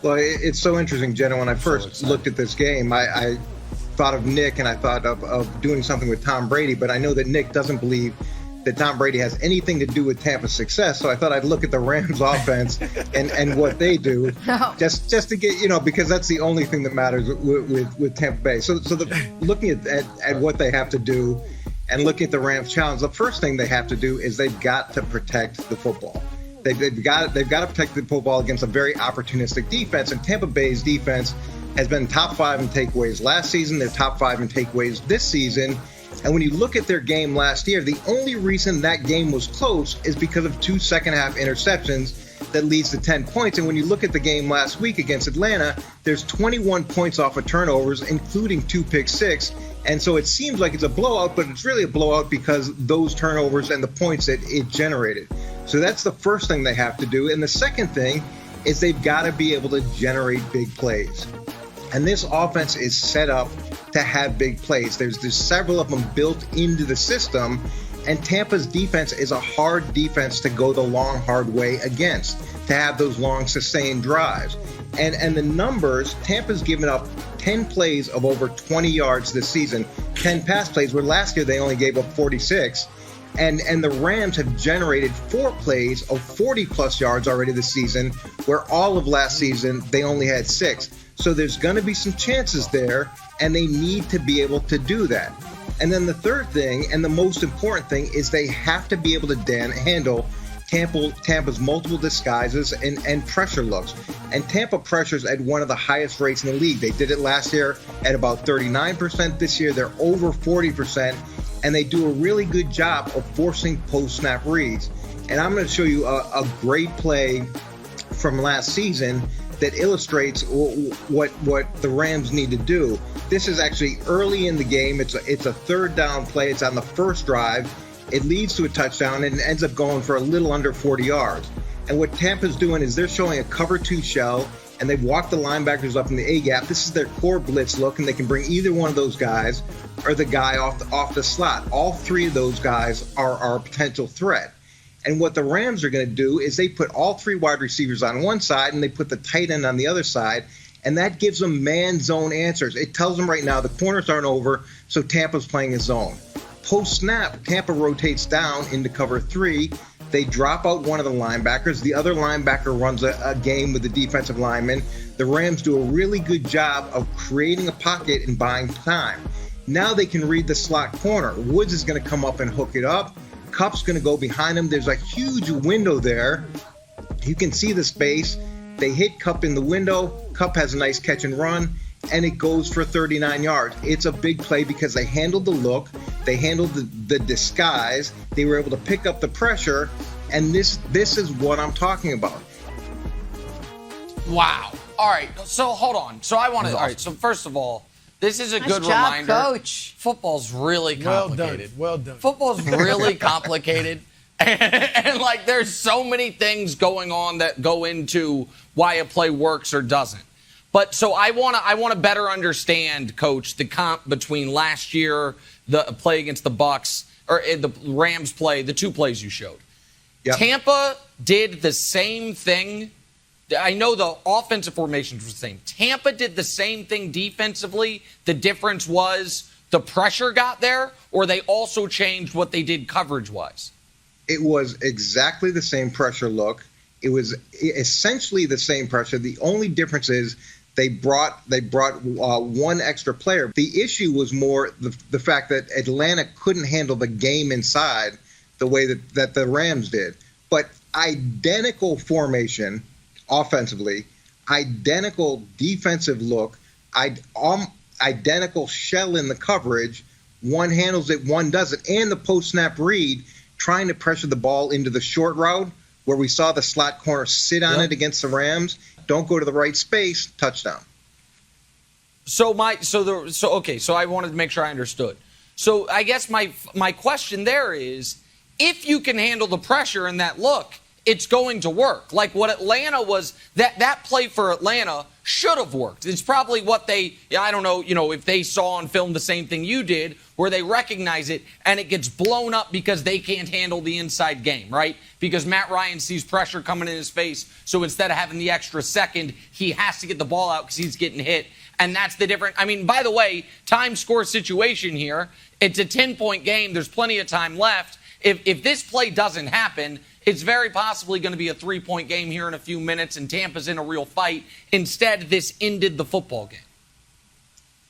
Well, it's so interesting, Jenna. When I first looked at this game, I thought of Nick and I thought of doing something with Tom Brady, but I know that Nick doesn't believe that Tom Brady has anything to do with Tampa's success. So I thought I'd look at the Rams offense and what they do, just to get, because that's the only thing that matters with Tampa Bay. So looking at what they have to do and looking at the Rams challenge, the first thing they have to do is they've got to protect the football. They've got to protect the football against a very opportunistic defense, and Tampa Bay's defense has been top 5 in takeaways last season. They're top 5 in takeaways this season. And when you look at their game last year, the only reason that game was close is because of 2 second-half interceptions that leads to 10 points. And when you look at the game last week against Atlanta, there's 21 points off of turnovers, including 2 pick-six. And so it seems like it's a blowout, but it's really a blowout because those turnovers and the points that it generated. So that's the first thing they have to do. And the second thing is they've got to be able to generate big plays. And this offense is set up to have big plays. There's several of them built into the system, and Tampa's defense is a hard defense to go the long, hard way against, to have those long, sustained drives. And the numbers, Tampa's given up 10 plays of over 20 yards this season, 10 pass plays, where last year they only gave up 46. And the Rams have generated 4 plays of 40-plus yards already this season, where all of last season they only had 6. So there's going to be some chances there, and they need to be able to do that. And then the third thing, and the most important thing, is they have to be able to handle Tampa's multiple disguises and pressure looks. And Tampa pressures at one of the highest rates in the league. They did it last year at about 39%. This year they're over 40%, and they do a really good job of forcing post-snap reads. And I'm going to show you a great play from last season that illustrates what the Rams need to do. This is actually early in the game. It's a third down play. It's on the first drive. It leads to a touchdown, and it ends up going for a little under 40 yards. And what Tampa's doing is they're showing a cover 2 shell, and they've walked the linebackers up in the A-gap. This is their core blitz look, and they can bring either one of those guys or the guy off the slot. All 3 of those guys are a potential threat. And what the Rams are going to do is they put all 3 wide receivers on one side and they put the tight end on the other side, and that gives them man-zone answers. It tells them right now the corners aren't over, so Tampa's playing a zone. Post-snap, Tampa rotates down into cover 3. They drop out one of the linebackers. The other linebacker runs a game with the defensive lineman. The Rams do a really good job of creating a pocket and buying time. Now they can read the slot corner. Woods is going to come up and hook it up. Kupp's going to go behind him. There's a huge window there. You can see the space. They hit Kupp in the window. Kupp has a nice catch and run, and it goes for 39 yards. It's a big play because they handled the look. They handled the disguise. They were able to pick up the pressure, and this is what I'm talking about. Wow. All right, so hold on. So I want to – all right, so first of all, this is a nice good job, reminder. Coach. Football's really complicated. Well done. Football's really complicated. And like, there's so many things going on that go into why a play works or doesn't. But so I want to better understand, Coach, the comp between last year, the play against the Bucs, or the Rams play, the 2 plays you showed. Yep. Tampa did the same thing. I know the offensive formations were the same. Tampa did the same thing defensively. The difference was the pressure got there, or they also changed what they did coverage-wise? It was exactly the same pressure look. It was essentially the same pressure. The only difference is they brought one extra player. The issue was more the fact that Atlanta couldn't handle the game inside the way that the Rams did. But identical formation offensively, identical defensive look, identical shell in the coverage. One handles it, one doesn't. And the post-snap read, trying to pressure the ball into the short route where we saw the slot corner sit on it against the Rams. Don't go to the right space, touchdown. So I wanted to make sure I understood. So I guess my question there is, if you can handle the pressure in that look, it's going to work. Like what Atlanta was, that play for Atlanta should have worked. It's probably what I don't know, if they saw on film the same thing you did, where they recognize it and it gets blown up because they can't handle the inside game, right? Because Matt Ryan sees pressure coming in his face, so instead of having the extra second, he has to get the ball out because he's getting hit. And that's the difference. I mean, by the way, time score situation here, it's a 10-point game. There's plenty of time left. If this play doesn't happen, it's very possibly going to be a 3-point game here in a few minutes, and Tampa's in a real fight. Instead, this ended the football game.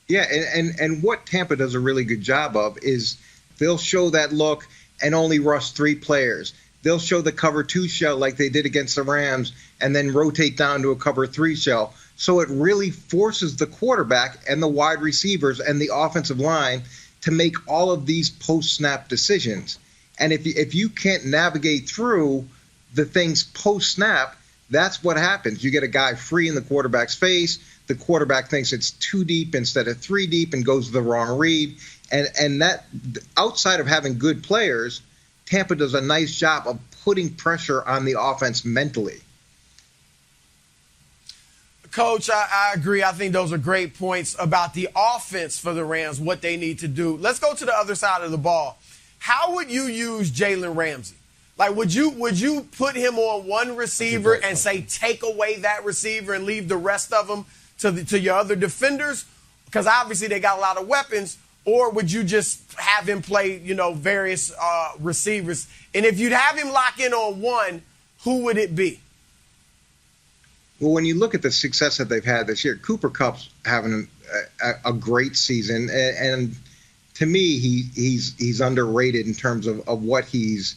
Yeah, and what Tampa does a really good job of is they'll show that look and only rush 3 players. They'll show the cover 2 shell like they did against the Rams and then rotate down to a cover 3 shell. So it really forces the quarterback and the wide receivers and the offensive line to make all of these post-snap decisions. And if you can't navigate through the things post-snap, that's what happens. You get a guy free in the quarterback's face. The quarterback thinks it's 2 deep instead of 3 deep and goes to the wrong read. And that, outside of having good players, Tampa does a nice job of putting pressure on the offense mentally. Coach, I agree. I think those are great points about the offense for the Rams, what they need to do. Let's go to the other side of the ball. How would you use Jalen Ramsey? Like, would you put him on one receiver and say, take away that receiver and leave the rest of them to your other defenders? Because obviously they got a lot of weapons. Or would you just have him play, various receivers? And if you'd have him lock in on one, who would it be? Well, when you look at the success that they've had this year, Cooper Kupp's having a great season. And to me, he's underrated in terms of what he's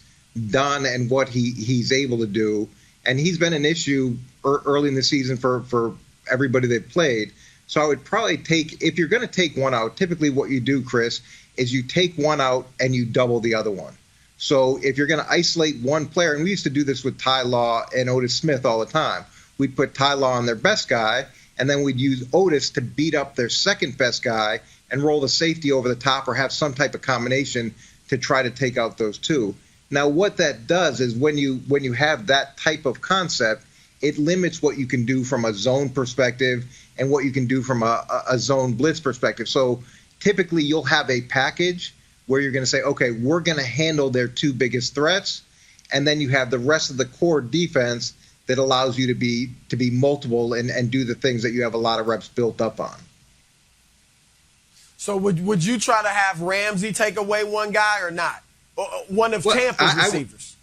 done and what he's able to do. And he's been an issue early in the season for everybody they've played. So I would probably if you're going to take one out, typically what you do, Chris, is you take one out and you double the other one. So if you're going to isolate one player, and we used to do this with Ty Law and Otis Smith all the time, we'd put Ty Law on their best guy, and then we'd use Otis to beat up their second best guy and roll the safety over the top or have some type of combination to try to take out those two. Now, what that does is when you have that type of concept, it limits what you can do from a zone perspective and what you can do from a zone blitz perspective. So typically you'll have a package where you're going to say, okay, we're going to handle their 2 biggest threats, and then you have the rest of the core defense that allows you to be multiple and do the things that you have a lot of reps built up on. So would you try to have Ramsey take away one guy or not? One of Tampa's receivers?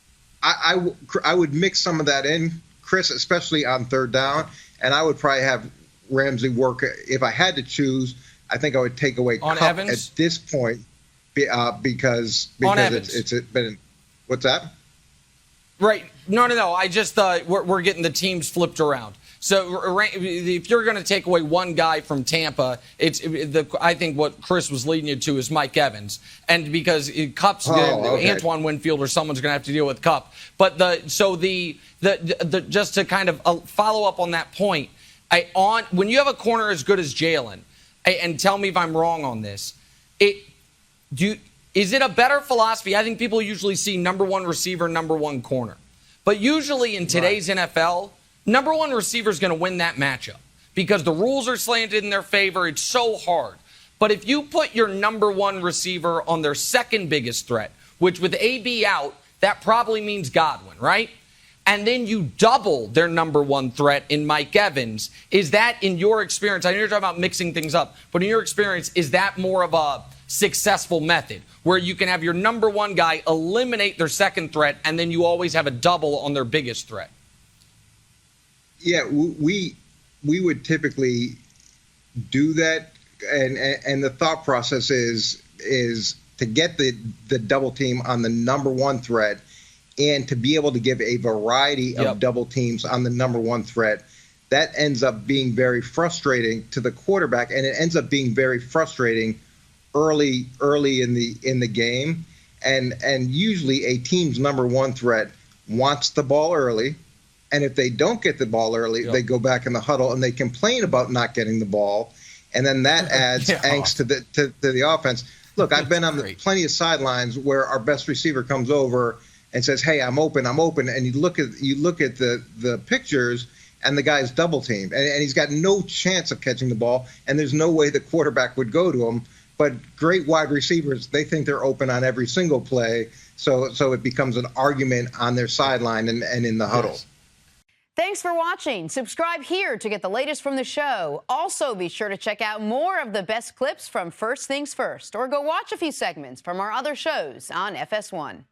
I would mix some of that in, Chris, especially on third down, and I would probably have Ramsey work. If I had to choose, I think I would take away on Kupp Evans? At this point because it's been – what's that? Right. No. I just we're getting the teams flipped around. So if you're going to take away one guy from Tampa, I think what Chris was leading you to is Mike Evans, and because Kupp's Antoine Winfield or someone's going to have to deal with Kupp. But just to kind of follow up on that point, when you have a corner as good as Jalen, and tell me if I'm wrong on this, is it a better philosophy? I think people usually see number one receiver, number one corner, but usually in today's NFL, number one receiver is going to win that matchup because the rules are slanted in their favor. It's so hard. But if you put your number one receiver on their second biggest threat, which with AB out, that probably means Godwin, right? And then you double their number one threat in Mike Evans, is that, in your experience, I know you're talking about mixing things up, but in your experience, is that more of a successful method where you can have your number one guy eliminate their second threat and then you always have a double on their biggest threat? Yeah, we would typically do that, and the thought process is to get the double team on the number one threat and to be able to give a variety of double teams on the number one threat. That ends up being very frustrating to the quarterback, and it ends up being very frustrating early in the game. And usually a team's number one threat wants the ball early. And if they don't get the ball early, they go back in the huddle and they complain about not getting the ball. And then that adds angst to the offense. Look, I've been on plenty of sidelines where our best receiver comes over and says, "Hey, I'm open." And you look at the pictures, and the guy's double teamed, and he's got no chance of catching the ball, and there's no way the quarterback would go to him. But great wide receivers, they think they're open on every single play, so it becomes an argument on their sideline and in the huddle. Thanks for watching. Subscribe here to get the latest from the show. Also, be sure to check out more of the best clips from First Things First, or go watch a few segments from our other shows on FS1.